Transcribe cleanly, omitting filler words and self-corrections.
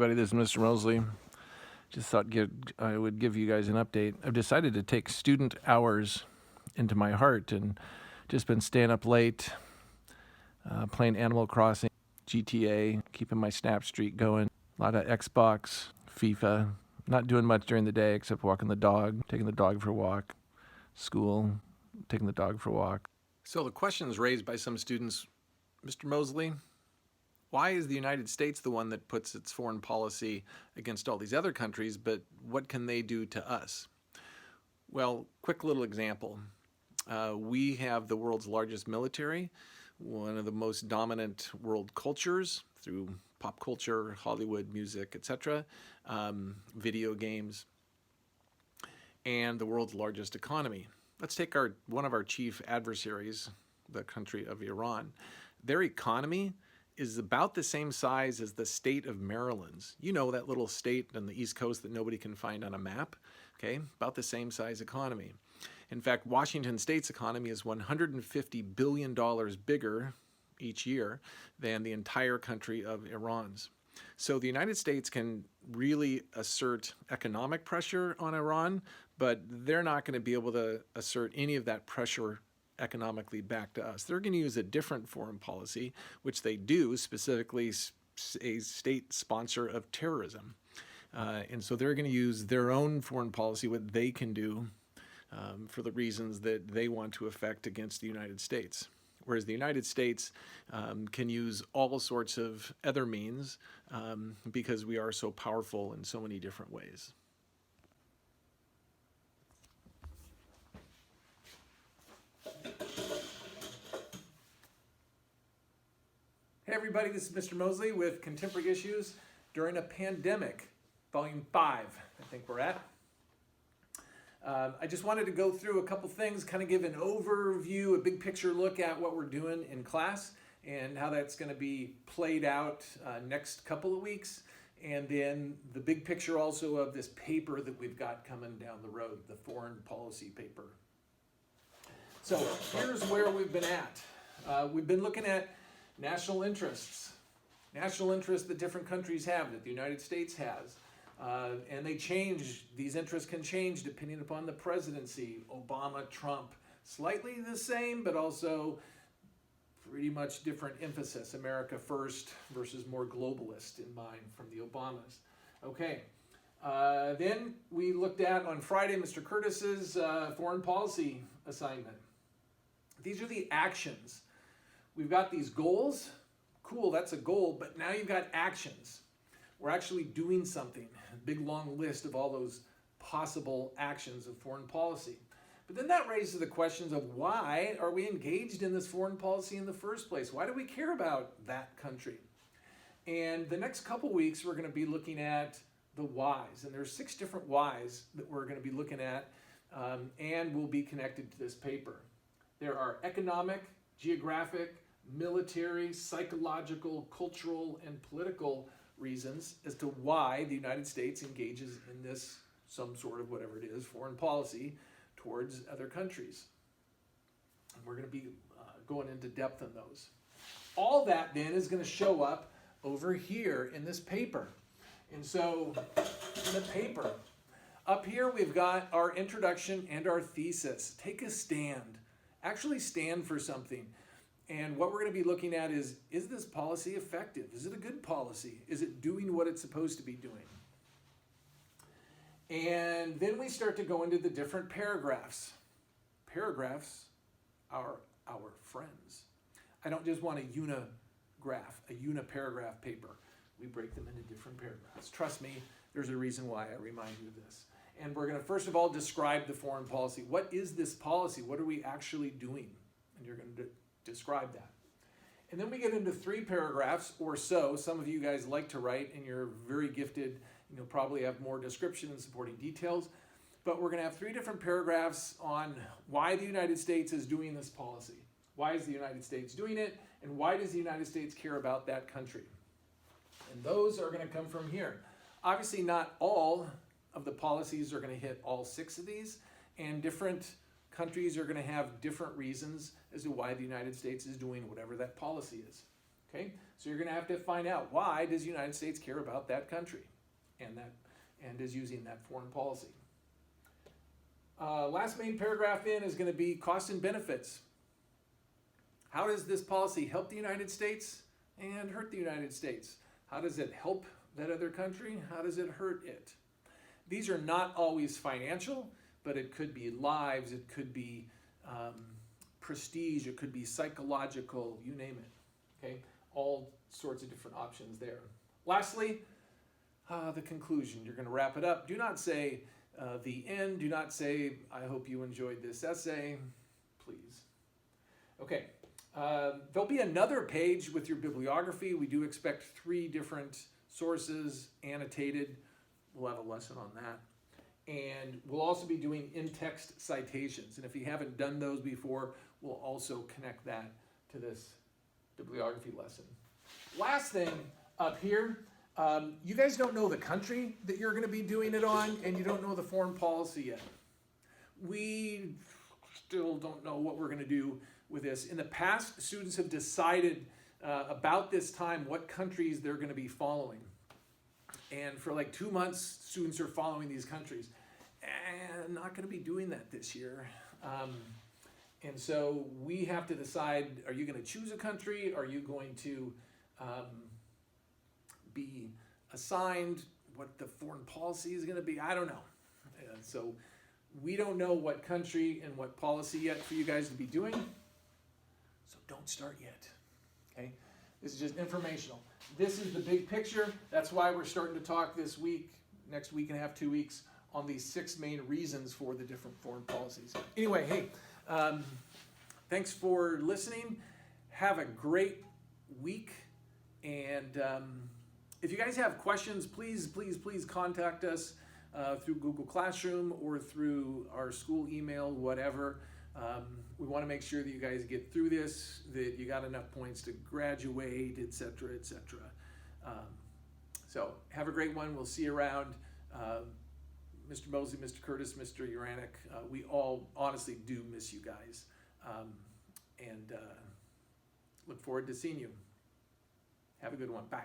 everybody, this is Mr. Mosley. Just thought I would give you guys an update. I've decided to take student hours into my heart and just been staying up late, playing Animal Crossing, GTA, keeping my snap streak going. A lot of Xbox, FIFA. Not doing much during the day except walking the dog, taking the dog for a walk, school, taking the dog for a walk. So the questions raised by some students, Mr. Mosley, why is the United States the one that puts its foreign policy against all these other countries, but what can they do to us? Well, quick little example. We have the world's largest military, one of the most dominant world cultures through pop culture, Hollywood, music, etc., video games, and the world's largest economy. Let's take one of our chief adversaries, the country of Iran. Their economy is about the same size as the state of Maryland's. You know, that little state on the East Coast that nobody can find on a map, okay? About the same size economy. In fact, Washington State's economy is $150 billion bigger each year than the entire country of Iran's. So the United States can really assert economic pressure on Iran, but they're not going to be able to assert any of that pressure economically back to us. They're going to use a different foreign policy, which they do, specifically a state sponsor of terrorism. And so they're going to use their own foreign policy, what they can do for the reasons that they want to affect against the United States. Whereas the United States can use all sorts of other means because we are so powerful in so many different ways. Hey everybody, this is Mr. Mosley with Contemporary Issues During a Pandemic, Volume 5, I think we're at. I just wanted to go through a couple things, kind of give an overview, a big picture look at what we're doing in class and how that's going to be played out next couple of weeks. And then the big picture also of this paper that we've got coming down the road, the foreign policy paper. So here's where we've been at. We've been looking at national interests that different countries have, that the United States has. And they change, these interests can change depending upon the presidency, Obama, Trump. Slightly the same, but also pretty much different emphasis. America first versus more globalist in mind from the Obamas. Okay, then we looked at on Friday Mr. Curtis's foreign policy assignment. These are the actions. We've got these goals. Cool, that's a goal, but now you've got actions. We're actually doing something. A big long list of all those possible actions of foreign policy. But then that raises the questions of why are we engaged in this foreign policy in the first place? Why do we care about that country? And the next couple weeks we're going to be looking at the whys. And there's 6 different whys that we're going to be looking at and will be connected to this paper. There are economic, geographic, military, psychological, cultural, and political reasons as to why the United States engages in this, some sort of whatever it is, foreign policy towards other countries. And we're going to be going into depth on those. All that then is going to show up over here in this paper. And so in the paper, up here we've got our introduction and our thesis. Take a stand. Actually stand for something. And what we're going to be looking at is this policy effective? Is it a good policy? Is it doing what it's supposed to be doing? And then we start to go into the different paragraphs. Paragraphs are our friends. I don't just want a uniparagraph paper. We break them into different paragraphs. Trust me, there's a reason why I remind you of this. And we're going to first of all describe the foreign policy. What is this policy? What are we actually doing? And you're going to describe that. And then we get into 3 paragraphs or so. Some of you guys like to write and you're very gifted. You'll probably have more description and supporting details. But we're going to have 3 different paragraphs on why the United States is doing this policy. Why is the United States doing it? And why does the United States care about that country? And those are going to come from here. Obviously, not all of the policies are going to hit all 6 of these. And different countries are going to have different reasons as to why the United States is doing whatever that policy is. Okay, so you're going to have to find out, why does the United States care about that country and is using that foreign policy. Last main paragraph in is going to be costs and benefits. How does this policy help the United States and hurt the United States? How does it help that other country? How does it hurt it? These are not always financial, but it could be lives, it could be prestige, it could be psychological, you name it. Okay, all sorts of different options there. Lastly, the conclusion. You're going to wrap it up. Do not say the end. Do not say, I hope you enjoyed this essay. Please. Okay. There'll be another page with your bibliography. We do expect 3 different sources annotated. We'll have a lesson on that. And we'll also be doing in-text citations. And if you haven't done those before, we'll also connect that to this bibliography lesson. Last thing up here, you guys don't know the country that you're going to be doing it on, and you don't know the foreign policy yet. We still don't know what we're going to do with this. In the past, students have decided about this time what countries they're going to be following. And for like 2 months, students are following these countries. And not going to be doing that this year. And so we have to decide, are you going to choose a country? Are you going to be assigned what the foreign policy is going to be? I don't know. So we don't know what country and what policy yet for you guys to be doing. So don't start yet. Okay? This is just informational. This is the big picture. That's why we're starting to talk this week, next week and a half, 2 weeks, on these 6 main reasons for the different foreign policies. Anyway, hey, thanks for listening. Have a great week. And if you guys have questions, please contact us through Google Classroom or through our school email, whatever. We want to make sure that you guys get through this, that you got enough points to graduate, etc., etc. So have a great one. We'll see you around. Mr. Mosley, Mr. Curtis, Mr. Uranek, we all honestly do miss you guys. And look forward to seeing you. Have a good one. Bye.